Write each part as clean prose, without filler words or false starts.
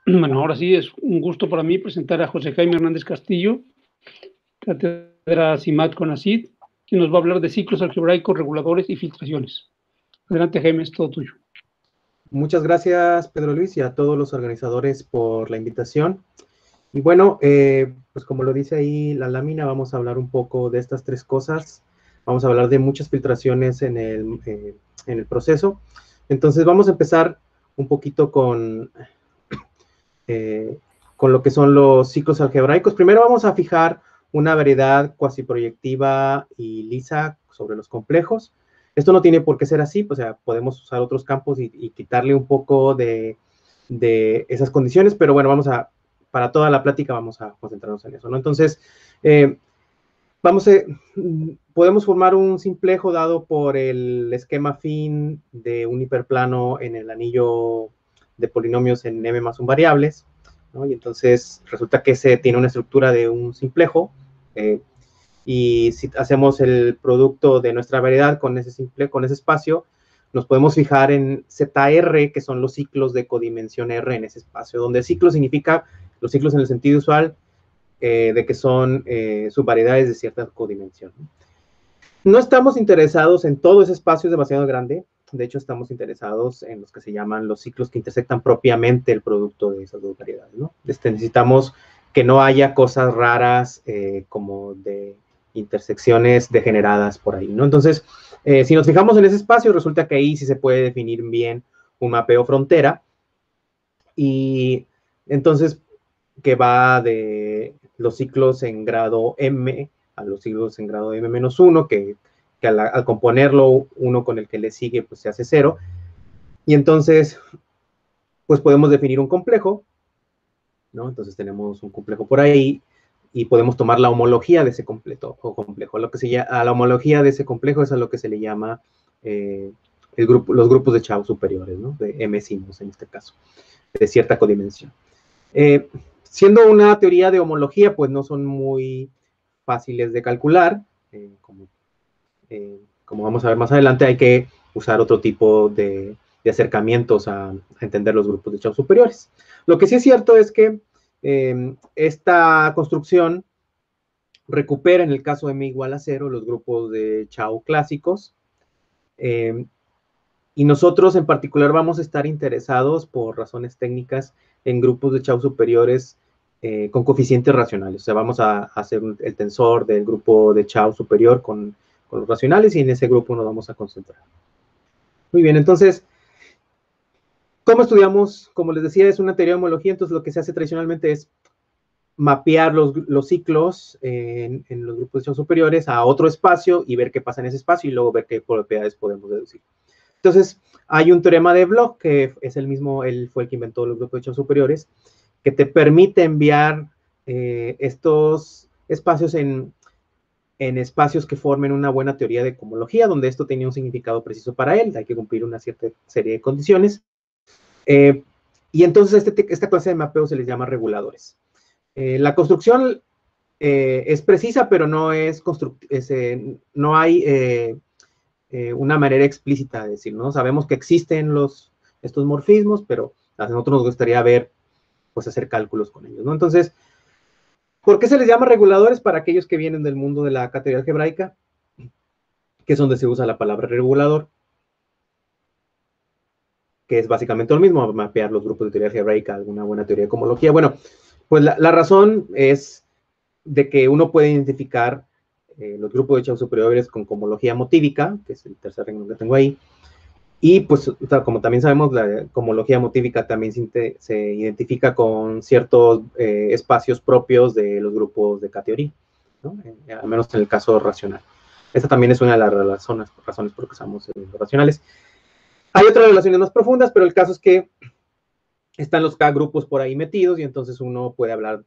Bueno, ahora sí es un gusto para mí presentar a José Jaime Hernández Castillo, cátedra CIMAT CONACYT, quien nos va a hablar de ciclos algebraicos, reguladores y filtraciones. Adelante, Jaime, es todo tuyo. Muchas gracias, Pedro Luis, y a todos los organizadores por la invitación. Y bueno, pues como lo dice ahí la lámina, vamos a hablar un poco de estas tres cosas. Vamos a hablar de muchas filtraciones en el proceso. Entonces vamos a empezar un poquito con lo que son los ciclos algebraicos. Primero vamos a fijar una variedad cuasi proyectiva y lisa sobre los complejos. Esto no tiene por qué ser así, o sea, podemos usar otros campos y quitarle un poco de esas condiciones, pero bueno, para toda la plática vamos a concentrarnos en eso, ¿no? Entonces, podemos formar un simplejo dado por el esquema afín de un hiperplano en el anillo de polinomios en m más 1 variables, ¿no? Y entonces resulta que ese tiene una estructura de un simplejo, y si hacemos el producto de nuestra variedad con ese espacio, nos podemos fijar en ZR, que son los ciclos de codimensión R en ese espacio, donde ciclo significa los ciclos en el sentido usual, de que son subvariedades de cierta codimensión. No estamos interesados en todo ese espacio, es demasiado grande. De hecho, estamos interesados en los que se llaman los ciclos que intersectan propiamente el producto de esas dos variedades, ¿no? Necesitamos que no haya cosas raras como de intersecciones degeneradas por ahí, ¿no? Entonces, si nos fijamos en ese espacio, resulta que ahí sí se puede definir bien un mapeo frontera, y entonces que va de los ciclos en grado M a los ciclos en grado M-1, que al componerlo uno con el que le sigue, pues se hace 0. Y entonces, pues podemos definir un complejo, ¿no? Entonces tenemos un complejo por ahí y podemos tomar la homología de ese complejo. A la homología de ese complejo es a lo que se le llama los grupos de Chao superiores, ¿no? De M-simos en este caso, de cierta codimensión. Siendo una teoría de homología, pues no son muy fáciles de calcular. Como vamos a ver más adelante, hay que usar otro tipo de acercamientos a entender los grupos de Chao superiores. Lo que sí es cierto es que esta construcción recupera, en el caso m igual a 0, los grupos de Chao clásicos, y nosotros en particular vamos a estar interesados por razones técnicas en grupos de Chao superiores con coeficientes racionales. O sea, vamos a hacer el tensor del grupo de Chao superior con los racionales, y en ese grupo nos vamos a concentrar. Muy bien, entonces, ¿cómo estudiamos? Como les decía, es una teoría de homología. Entonces lo que se hace tradicionalmente es mapear los ciclos en los grupos de Chao superiores a otro espacio y ver qué pasa en ese espacio, y luego ver qué propiedades podemos deducir. Entonces, hay un teorema de Bloch, que es el mismo, él fue el que inventó los grupos de Chao superiores, que te permite enviar estos espacios en espacios que formen una buena teoría de cohomología, donde esto tenía un significado preciso para él. Hay que cumplir una cierta serie de condiciones. Y entonces esta clase de mapeo se les llama reguladores. La construcción es precisa, pero no no hay una manera explícita de decir, ¿no? Sabemos que existen estos morfismos, pero a nosotros nos gustaría pues hacer cálculos con ellos, ¿no? Entonces, ¿por qué se les llama reguladores? Para aquellos que vienen del mundo de la categoría algebraica, que es donde se usa la palabra regulador, que es básicamente lo mismo, mapear los grupos de teoría algebraica, alguna buena teoría de cohomología. Bueno, pues la razón es de que uno puede identificar los grupos de Chao superiores con cohomología motívica, que es el tercer renglón que tengo ahí, y pues como también sabemos, la cohomología motívica también se identifica con ciertos espacios propios de los grupos de K-teoría, ¿no? Al menos en el caso racional. Esta también es una de las razones por las que usamos los racionales. Hay otras relaciones más profundas, pero el caso es que están los K-grupos por ahí metidos, y entonces uno puede hablar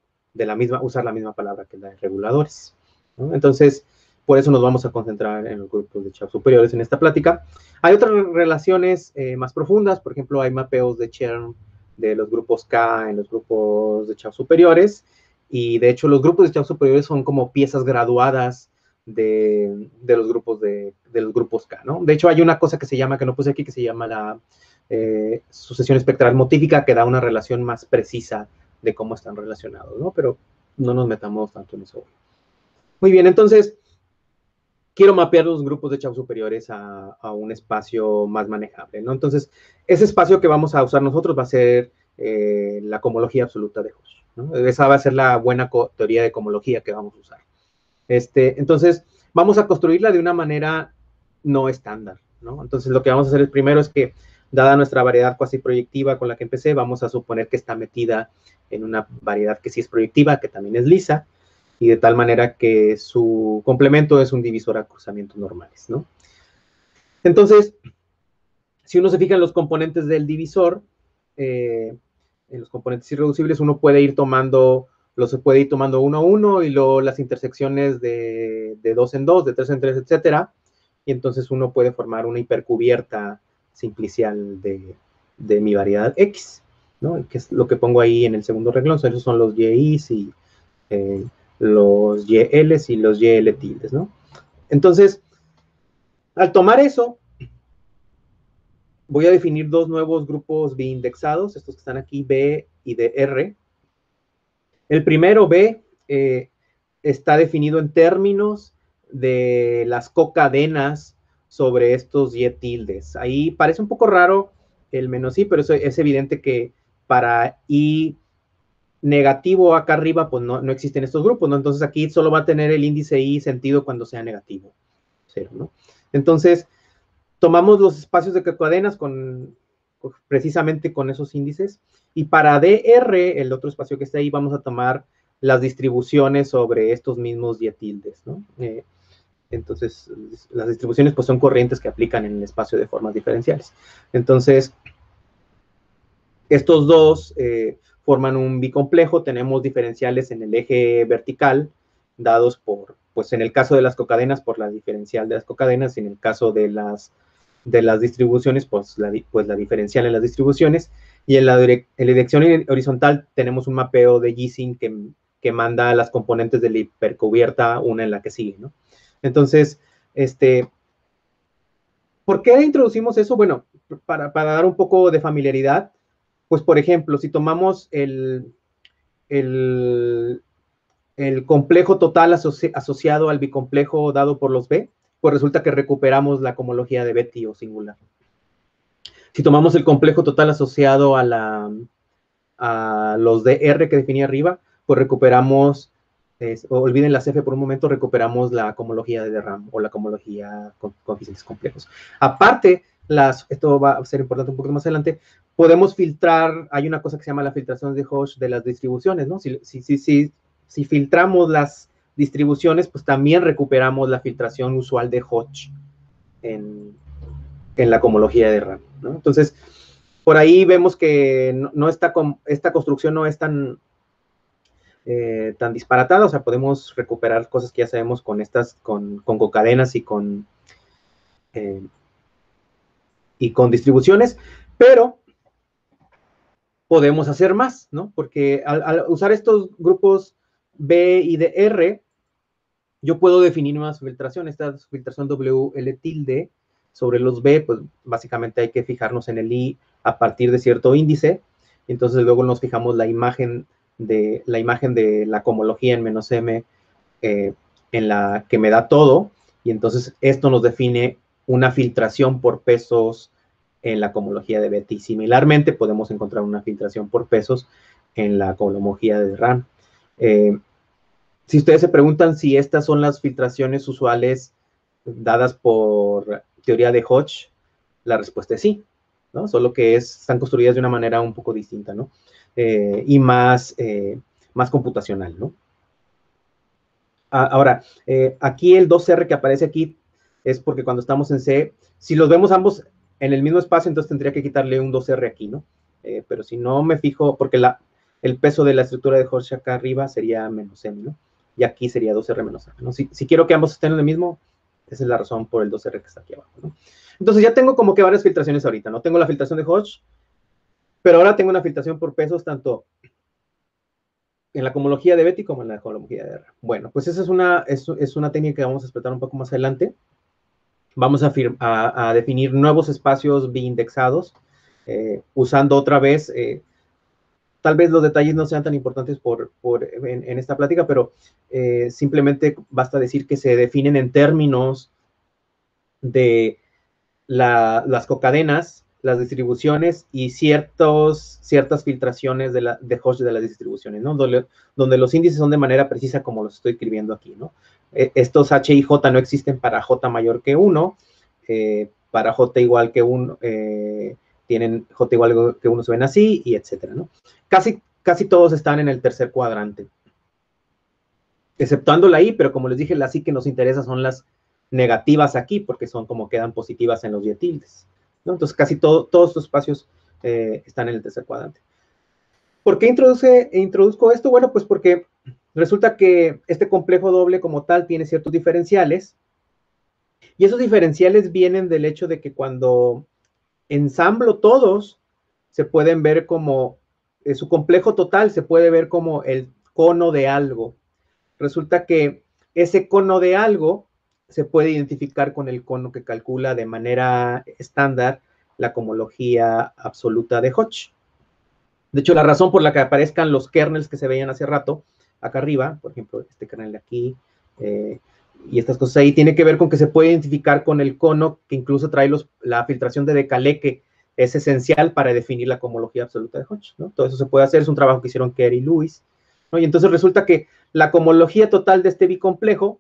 usar la misma palabra que la de reguladores, ¿no? Entonces, por eso nos vamos a concentrar en los grupos de Chao superiores en esta plática. Hay otras relaciones más profundas. Por ejemplo, hay mapeos de Chern de los grupos K en los grupos de Chao superiores, y de hecho los grupos de Chao superiores son como piezas graduadas de los grupos K, ¿no? De hecho, hay una cosa que no puse aquí, que se llama sucesión espectral motífica que da una relación más precisa de cómo están relacionados, ¿no? Pero no nos metamos tanto en eso. Muy bien, entonces, quiero mapear los grupos de Chow superiores a un espacio más manejable, ¿no? Entonces, ese espacio que vamos a usar nosotros va a ser la cohomología absoluta de Hodge, ¿no? Esa va a ser la buena teoría de cohomología que vamos a usar. Entonces, vamos a construirla de una manera no estándar, ¿no? Entonces, lo que vamos a hacer primero es que, dada nuestra variedad cuasi proyectiva con la que empecé, vamos a suponer que está metida en una variedad que sí es proyectiva, que también es lisa, y de tal manera que su complemento es un divisor a cruzamientos normales, ¿no? Entonces, si uno se fija en los componentes del divisor, en los componentes irreducibles, uno puede ir tomando, se puede ir tomando uno a uno, y luego las intersecciones de 2 en 2, de 3 en 3, etcétera, y entonces uno puede formar una hipercubierta simplicial de mi variedad X, ¿no? Que es lo que pongo ahí en el segundo renglón. Esos son los YIs y los YLs y los YL tildes, ¿no? Entonces, al tomar eso, voy a definir dos nuevos grupos biindexados, estos que están aquí, B y DR. El primero, B, está definido en términos de las cocadenas sobre estos Y tildes. Ahí parece un poco raro el menos I, pero eso es evidente que para I negativo acá arriba, pues no existen estos grupos, ¿no? Entonces aquí solo va a tener el índice I sentido cuando sea negativo, 0, ¿no? Entonces, tomamos los espacios de cocadenas precisamente con esos índices, y para DR, el otro espacio que está ahí, vamos a tomar las distribuciones sobre estos mismos Y tildes, ¿no? Entonces, las distribuciones pues son corrientes que aplican en el espacio de formas diferenciales. Entonces, estos dos forman un bicomplejo. Tenemos diferenciales en el eje vertical, dados por, pues en el caso de las cocadenas, por la diferencial de las cocadenas, y en el caso de las distribuciones, pues la diferencial en las distribuciones, y en la dirección horizontal tenemos un mapeo de Ising que manda las componentes de la hipercubierta una en la que sigue, ¿no? Entonces, ¿por qué introducimos eso? Bueno, para dar un poco de familiaridad, pues por ejemplo, si tomamos el complejo total asociado al bicomplejo dado por los B, pues resulta que recuperamos la cohomología de Betti o singular. Si tomamos el complejo total asociado a los DR que definí arriba, pues recuperamos, olviden las F por un momento, recuperamos la cohomología de RAM o la cohomología con coeficientes complejos. Aparte, esto va a ser importante un poco más adelante, podemos filtrar, hay una cosa que se llama la filtración de Hodge de las distribuciones, ¿no? Si filtramos las distribuciones, pues también recuperamos la filtración usual de Hodge en la cohomología de RAM, ¿no? Entonces, por ahí vemos que esta construcción no es tan disparatada. O sea, podemos recuperar cosas que ya sabemos con cocadenas y con distribuciones, pero podemos hacer más, ¿no? Porque al usar estos grupos B y DR, yo puedo definir una filtración. Esta filtración WL tilde sobre los B, pues básicamente hay que fijarnos en el I a partir de cierto índice. Entonces luego nos fijamos la imagen de la cohomología en menos M en la que me da todo, y entonces esto nos define una filtración por pesos en la cohomología de Betti. Similarmente podemos encontrar una filtración por pesos en la cohomología de RAM. Si ustedes se preguntan si estas son las filtraciones usuales dadas por teoría de Hodge, la respuesta es sí, ¿no? Solo que están construidas de una manera un poco distinta, ¿no? Y más computacional, ¿no? Ahora, aquí el 2R que aparece aquí es porque cuando estamos en C, si los vemos ambos en el mismo espacio, entonces tendría que quitarle un 2R aquí, ¿no? Pero si no me fijo, porque el peso de la estructura de Hodge acá arriba sería menos M, ¿no? Y aquí sería 2R menos M, ¿no? Si quiero que ambos estén en el mismo, esa es la razón por el 2R que está aquí abajo, ¿no? Entonces ya tengo como que varias filtraciones ahorita, ¿no? Tengo la filtración de Hodge, pero ahora tengo una filtración por pesos tanto en la cohomología de Betti como en la cohomología de R. Bueno, pues esa es una técnica que vamos a explotar un poco más adelante. Vamos a definir nuevos espacios biindexados usando otra vez, tal vez los detalles no sean tan importantes en esta plática, pero simplemente basta decir que se definen en términos de las cocadenas, las distribuciones y ciertas filtraciones de Hodge de las distribuciones, ¿no? Donde los índices son de manera precisa como los estoy escribiendo aquí, ¿no? Estos H y J no existen para J mayor que 1, para J igual que 1, tienen J igual que 1 se ven así, y etcétera, ¿no? Casi todos están en el tercer cuadrante, exceptuando la I, pero como les dije, la I que nos interesa son las negativas aquí, porque son como quedan positivas en los dietildes, ¿no? Entonces, casi todos estos espacios están en el tercer cuadrante. ¿Por qué introduzco esto? Bueno, pues porque resulta que este complejo doble como tal tiene ciertos diferenciales, y esos diferenciales vienen del hecho de que cuando ensamblo todos, se pueden ver como, su complejo total se puede ver como el cono de algo. Resulta que ese cono de algo se puede identificar con el cono que calcula de manera estándar la cohomología absoluta de Hodge. De hecho, la razón por la que aparezcan los kernels que se veían hace rato, acá arriba, por ejemplo, este kernel de aquí, y estas cosas ahí, tiene que ver con que se puede identificar con el cono que incluso trae la filtración de Decalé, que es esencial para definir la cohomología absoluta de Hodge, ¿no? Todo eso se puede hacer, es un trabajo que hicieron Kerr y Lewis, ¿no? Y entonces resulta que la cohomología total de este bicomplejo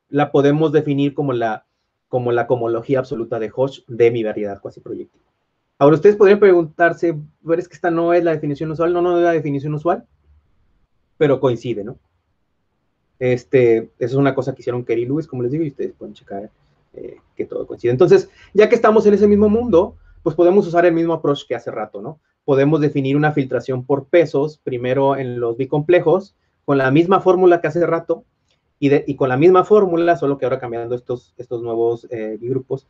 la podemos definir como la cohomología absoluta de Hodge de mi variedad cuasi proyectiva. Ahora, ustedes podrían preguntarse, pero es que esta no es la definición usual. No es la definición usual, pero coincide, ¿no? Eso es una cosa que hicieron Kerr y Lewis, como les digo, y ustedes pueden checar que todo coincide. Entonces, ya que estamos en ese mismo mundo, pues podemos usar el mismo approach que hace rato, ¿no? Podemos definir una filtración por pesos, primero en los bicomplejos, con la misma fórmula que hace rato, y con la misma fórmula, solo que ahora cambiando estos nuevos grupos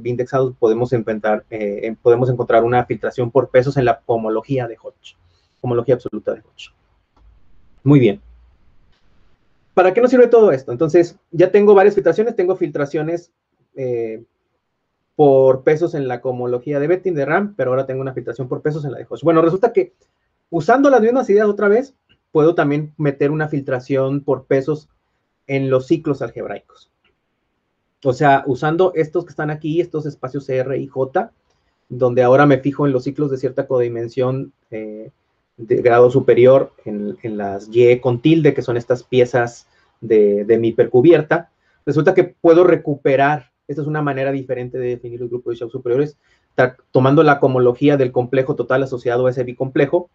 biindexados, podemos encontrar una filtración por pesos en la cohomología de Hodge, cohomología absoluta de Hodge. Muy bien. ¿Para qué nos sirve todo esto? Entonces, ya tengo varias filtraciones. Tengo filtraciones por pesos en la cohomología de Bettin, de RAM, pero ahora tengo una filtración por pesos en la de Hodge. Bueno, resulta que usando las mismas ideas otra vez, puedo también meter una filtración por pesos en los ciclos algebraicos. O sea, usando estos que están aquí, estos espacios R y J, donde ahora me fijo en los ciclos de cierta codimensión de grado superior en las Y con tilde, que son estas piezas de mi hipercubierta, resulta que puedo recuperar, esta es una manera diferente de definir los grupos de Chau superiores, tomando la cohomología del complejo total asociado a ese bicomplejo,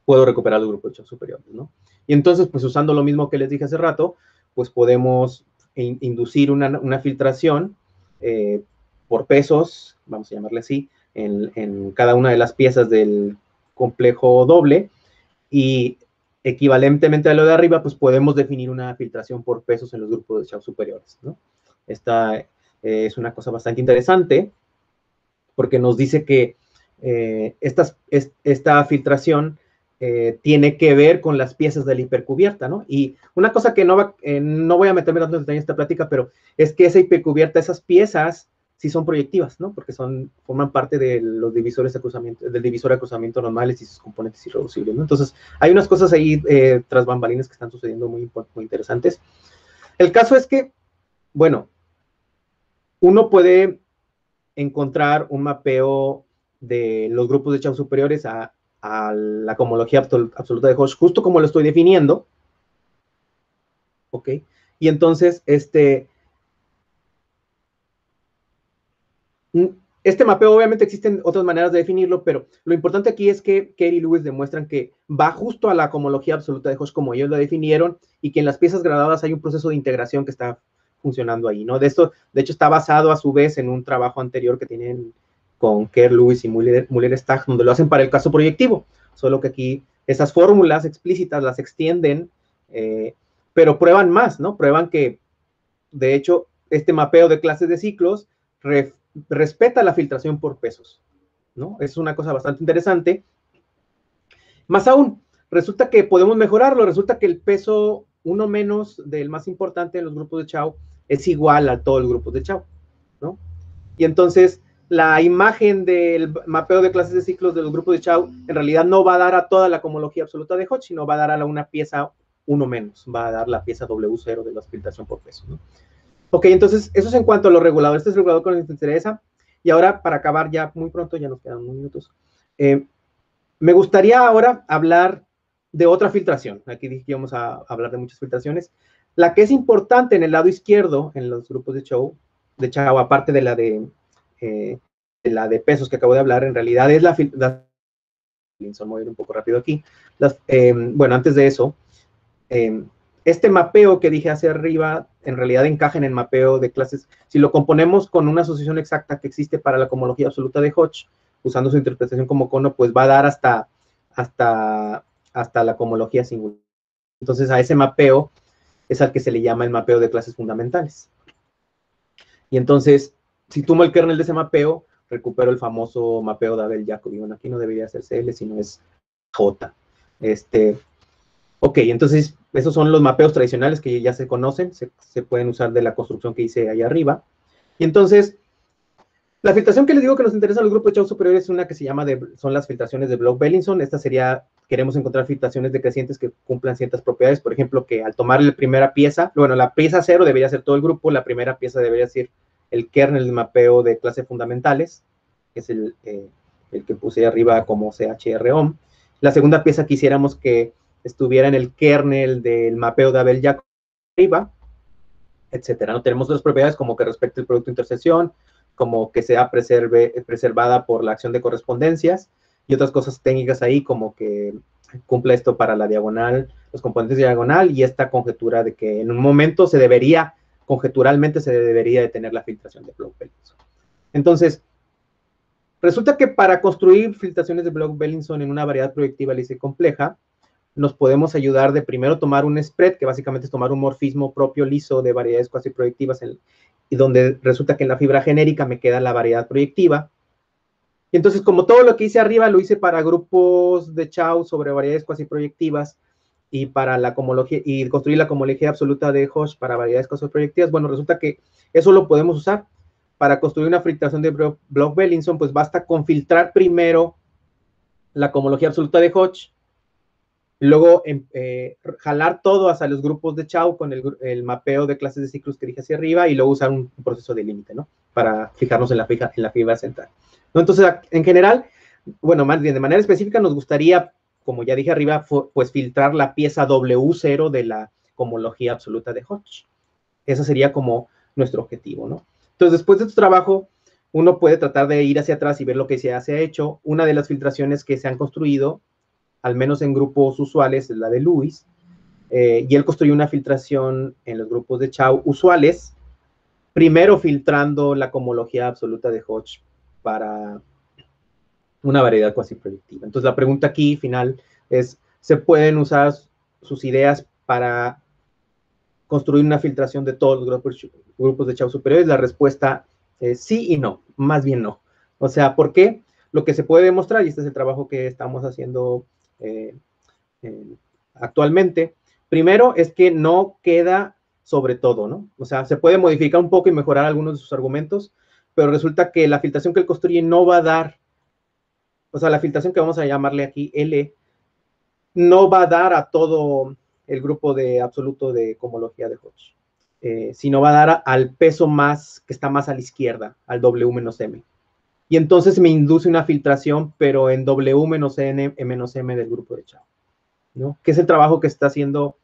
puedo recuperar los grupos de Chau superiores, ¿no? Y entonces, pues usando lo mismo que les dije hace rato, pues podemos inducir una filtración por pesos, vamos a llamarle así, en cada una de las piezas del complejo doble, y equivalentemente a lo de arriba, pues podemos definir una filtración por pesos en los grupos de Chau superiores, ¿no? Esta es una cosa bastante interesante, porque nos dice que esta filtración tiene que ver con las piezas de la hipercubierta, ¿no? Y una cosa que no voy a meterme tanto en detalle en esta plática, pero es que esa hipercubierta, esas piezas, sí son proyectivas, ¿no? Porque forman parte de los divisores de cruzamiento, del divisor de cruzamiento normales y sus componentes irreducibles, ¿no? Entonces, hay unas cosas ahí tras bambalinas que están sucediendo muy interesantes. El caso es que, bueno, uno puede encontrar un mapeo de los grupos de Chau superiores a la cohomología absoluta de Hodge, justo como lo estoy definiendo, ¿ok? Y entonces, este mapeo, obviamente existen otras maneras de definirlo, pero lo importante aquí es que Kerr y Lewis demuestran que va justo a la cohomología absoluta de Hodge como ellos la definieron, y que en las piezas gradadas hay un proceso de integración que está funcionando ahí, ¿no? De hecho, está basado a su vez en un trabajo anterior que tienen con Kerr, Lewis y Muller-Stagg, donde lo hacen para el caso proyectivo, solo que aquí esas fórmulas explícitas las extienden, pero prueban más, ¿no? Prueban que, de hecho, este mapeo de clases de ciclos respeta la filtración por pesos, ¿no? Es una cosa bastante interesante. Más aún, resulta que podemos mejorarlo, resulta que el peso 1 menos del más importante en los grupos de Chau es igual a todos los grupos de Chau, ¿no? Y entonces la imagen del mapeo de clases de ciclos de los grupos de Chow en realidad no va a dar a toda la cohomología absoluta de Hodge, sino va a dar a una pieza 1 menos, va a dar la pieza W0 de la filtración por peso, ¿no? Ok, entonces eso es en cuanto a los reguladores. Este es el regulador que nos interesa. Y ahora, para acabar ya muy pronto, ya nos quedan unos minutos, me gustaría ahora hablar de otra filtración. Aquí dije que íbamos a hablar de muchas filtraciones. La que es importante en el lado izquierdo, en los grupos de Chow, aparte de la de pesos que acabo de hablar, en realidad es la filtración. Voy a ir un poco rápido aquí. Bueno, antes de eso, este mapeo que dije hacia arriba, en realidad encaja en el mapeo de clases. Si lo componemos con una asociación exacta que existe para la cohomología absoluta de Hodge, usando su interpretación como cono, pues va a dar hasta la cohomología singular. Entonces, a ese mapeo es al que se le llama el mapeo de clases fundamentales. Y entonces, si tomo el kernel de ese mapeo, recupero el famoso mapeo de Abel-Jacobi. Bueno, aquí no debería ser CL, sino es J. Ok, entonces esos son los mapeos tradicionales que ya se conocen, se pueden usar de la construcción que hice ahí arriba. Y entonces, la filtración que les digo que nos interesa a los grupos de Chow superiores es una que se llama, son las filtraciones de Bloch-Bellinson. Esta sería, queremos encontrar filtraciones decrecientes que cumplan ciertas propiedades. Por ejemplo, que al tomar la primera pieza, bueno, la pieza 0 debería ser todo el grupo, la primera pieza debería ser el kernel de mapeo de clases fundamentales, que es el que puse ahí arriba como CHR-OM. La segunda pieza quisiéramos que estuviera en el kernel del mapeo de Abel-Jacobi arriba, etcétera. No tenemos otras propiedades como que respecte el producto de intersección, como que sea preservada por la acción de correspondencias y otras cosas técnicas ahí como que cumpla esto para la diagonal, los componentes de diagonal y esta conjetura de que en un momento conjeturalmente se debería de tener la filtración de Bloch-Bellinson. Entonces, resulta que para construir filtraciones de Bloch-Bellinson en una variedad proyectiva lisa y compleja, nos podemos ayudar de primero tomar un spread, que básicamente es tomar un morfismo propio liso de variedades cuasi proyectivas, y donde resulta que en la fibra genérica me queda la variedad proyectiva. Y entonces, como todo lo que hice arriba lo hice para grupos de Chow sobre variedades cuasi proyectivas y para la cohomología, y construir la cohomología absoluta de Hodge para variedades cuasi proyectivas, bueno, resulta que eso lo podemos usar para construir una filtración de Bloch-Bellinson, pues basta con filtrar primero la cohomología absoluta de Hodge, luego jalar todo hacia los grupos de Chow con el mapeo de clases de ciclos que dije hacia arriba y luego usar un proceso de límite, ¿no? Para fijarnos en la fibra central, ¿no? Entonces, en general, bueno, más bien de manera específica nos gustaría, como ya dije arriba, pues filtrar la pieza W0 de la cohomología absoluta de Hodge. Ese sería como nuestro objetivo, ¿no? Entonces, después de tu trabajo, uno puede tratar de ir hacia atrás y ver lo que se ha hecho. Una de las filtraciones que se han construido, al menos en grupos usuales, es la de Lewis, y él construyó una filtración en los grupos de Chow usuales, primero filtrando la cohomología absoluta de Hodge para una variedad cuasi predictiva. Entonces, la pregunta aquí, final, es, ¿se pueden usar sus ideas para construir una filtración de todos los grupos de Chow superiores? La respuesta es sí y no, más bien no. O sea, ¿por qué? Lo que se puede demostrar, y este es el trabajo que estamos haciendo actualmente, primero es que no queda sobre todo, ¿no? O sea, se puede modificar un poco y mejorar algunos de sus argumentos, pero resulta que la filtración que él construye no va a dar, o sea, la filtración que vamos a llamarle aquí L, no va a dar a todo el grupo de absoluto de cohomología de Hodge, sino va a dar al peso más, que está más a la izquierda, al W menos M. Y entonces me induce una filtración, pero en W menos N, menos M del grupo de Chow, ¿no? Que es el trabajo que está haciendo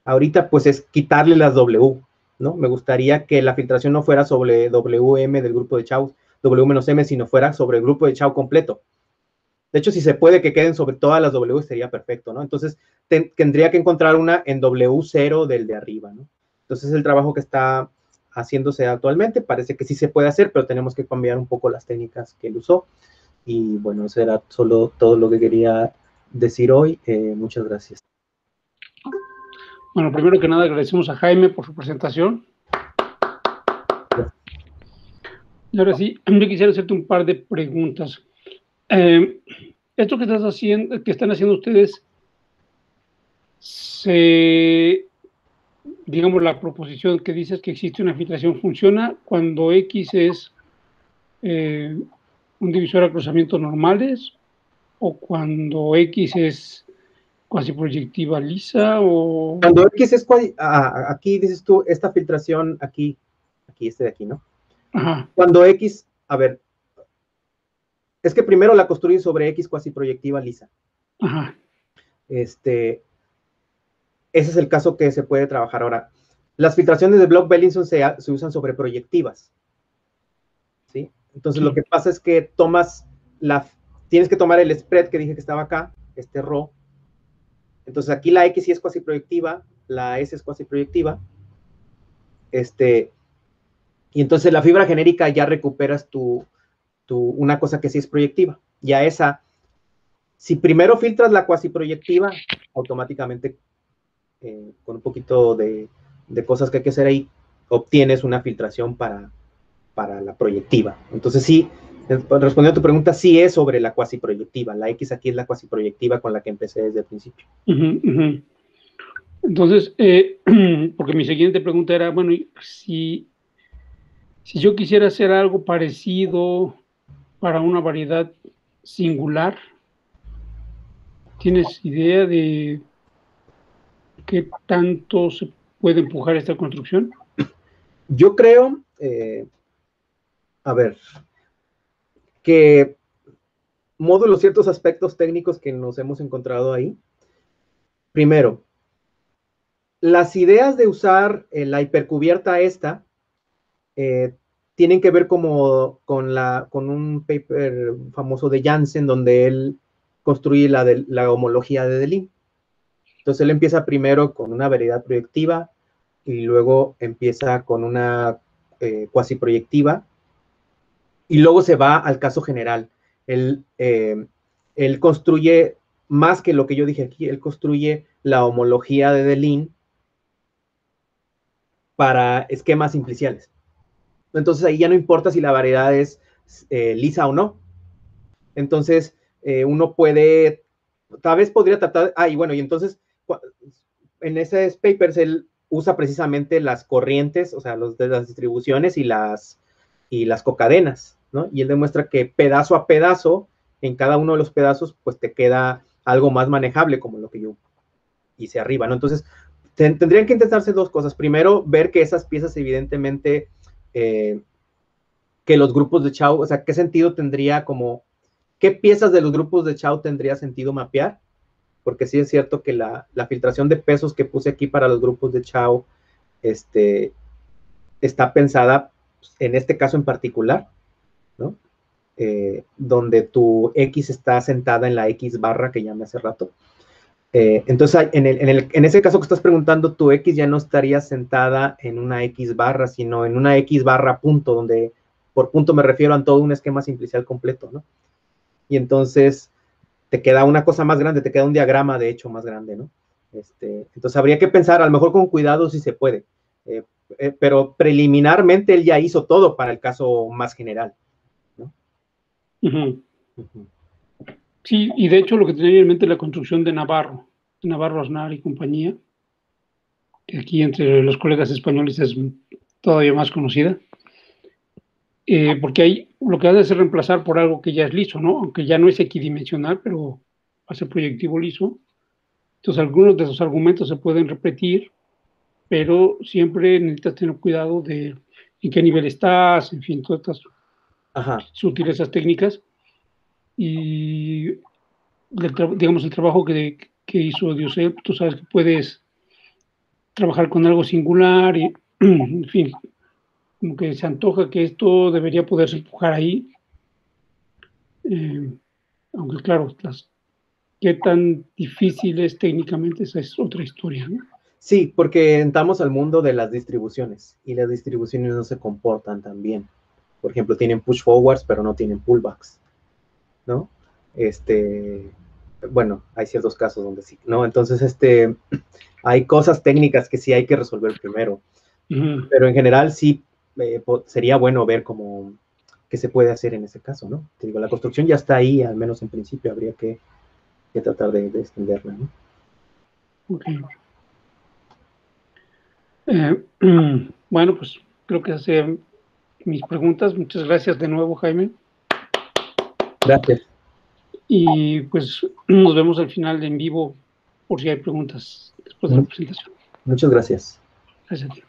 ahorita, pues es quitarle las W, ¿no? Me gustaría que la filtración no fuera sobre WM del grupo de Chow, W menos M, sino fuera sobre el grupo de Chow completo. De hecho, si se puede que queden sobre todas las W, sería perfecto, ¿no? Entonces, tendría que encontrar una en W0 del de arriba, ¿no? Entonces, el trabajo que está haciéndose actualmente parece que sí se puede hacer, pero tenemos que cambiar un poco las técnicas que él usó. Y bueno, eso era solo todo lo que quería decir hoy. Muchas gracias. Bueno, primero que nada agradecemos a Jaime por su presentación. Y ahora sí, yo quisiera hacerte un par de preguntas. Esto que están haciendo ustedes, digamos, la proposición que dices que existe una filtración funciona cuando X es un divisor a cruzamientos normales o cuando X es cuasi proyectiva lisa o... Cuando X es, aquí dices tú, esta filtración, aquí, este de aquí, ¿no? Ajá. Cuando X, a ver, es que primero la construyes sobre X cuasi proyectiva lisa. Ajá. Ese es el caso que se puede trabajar ahora. Las filtraciones de Bloch-Bellinson se usan sobre proyectivas, ¿sí? Entonces, Sí. lo que pasa es que tienes que tomar el spread que dije que estaba acá, este ρ. Entonces, aquí la X sí es cuasi proyectiva, la S es cuasi proyectiva. Y entonces la fibra genérica ya recuperas una cosa que sí es proyectiva. Ya esa, si primero filtras la cuasi proyectiva, automáticamente con un poquito de cosas que hay que hacer ahí, obtienes una filtración para la proyectiva. Entonces sí, respondiendo a tu pregunta, sí es sobre la cuasi proyectiva. La X aquí es la cuasi proyectiva con la que empecé desde el principio. Entonces, porque mi siguiente pregunta era, bueno, si yo quisiera hacer algo parecido para una variedad singular, ¿tienes idea de qué tanto se puede empujar esta construcción? Yo creo, a ver, que módulo ciertos aspectos técnicos que nos hemos encontrado ahí. Primero, las ideas de usar la hipercubierta esta tienen que ver con un paper famoso de Janssen donde él construye la homología de Deligne. Entonces él empieza primero con una variedad proyectiva y luego empieza con una cuasi proyectiva y luego se va al caso general. Él construye más que lo que yo dije aquí, él construye la homología de Deligne para esquemas simpliciales. Entonces ahí ya no importa si la variedad es lisa o no. Entonces uno puede, tal vez podría tratar, y bueno, y entonces en esos papers él usa precisamente las corrientes, o sea, de las distribuciones y las cocadenas, ¿no? Y él demuestra que pedazo a pedazo, en cada uno de los pedazos, pues te queda algo más manejable, como lo que yo hice arriba, ¿no? Entonces, tendrían que intentarse dos cosas. Primero, ver que esas piezas, evidentemente, que los grupos de Chow, o sea, qué sentido tendría qué piezas de los grupos de Chow tendría sentido mapear, porque sí es cierto que la filtración de pesos que puse aquí para los grupos de Chow, está pensada en este caso en particular, ¿no? Donde tu X está sentada en la X barra que llamé hace rato. Entonces, en ese caso que estás preguntando, tu X ya no estaría sentada en una X barra, sino en una X barra punto, donde por punto me refiero a todo un esquema simplicial completo, ¿no? Y entonces te queda una cosa más grande, te queda un diagrama de hecho más grande, ¿no? Entonces habría que pensar, a lo mejor con cuidado si se puede, pero preliminarmente él ya hizo todo para el caso más general, ¿no? Sí, y de hecho lo que tenía en mente es la construcción de Navarro Aznar y compañía, que aquí entre los colegas españoles es todavía más conocida, porque ahí lo que hace es reemplazar por algo que ya es liso, ¿no? Aunque ya no es equidimensional, pero hace proyectivo liso. Entonces algunos de esos argumentos se pueden repetir, pero siempre necesitas tener cuidado de en qué nivel estás, en fin, todas estas sutilezas técnicas. Y digamos, el trabajo que hizo Diosel, tú sabes que puedes trabajar con algo singular y, en fin, como que se antoja que esto debería poderse empujar ahí. Aunque claro, qué tan difícil es técnicamente, esa es otra historia, ¿no? Sí, porque entramos al mundo de las distribuciones y las distribuciones no se comportan tan bien. Por ejemplo, tienen push forwards, pero no tienen pullbacks, ¿no? Bueno, hay ciertos casos donde sí, ¿no? Entonces, hay cosas técnicas que sí hay que resolver primero. Pero en general sí sería bueno ver qué se puede hacer en ese caso, ¿no? Te digo, la construcción ya está ahí, al menos en principio, habría que tratar de extenderla, ¿no? Okay. Bueno, pues creo que esas serían mis preguntas. Muchas gracias de nuevo, Jaime. Gracias. Y pues nos vemos al final en vivo por si hay preguntas después de la presentación. Muchas gracias. Gracias a ti.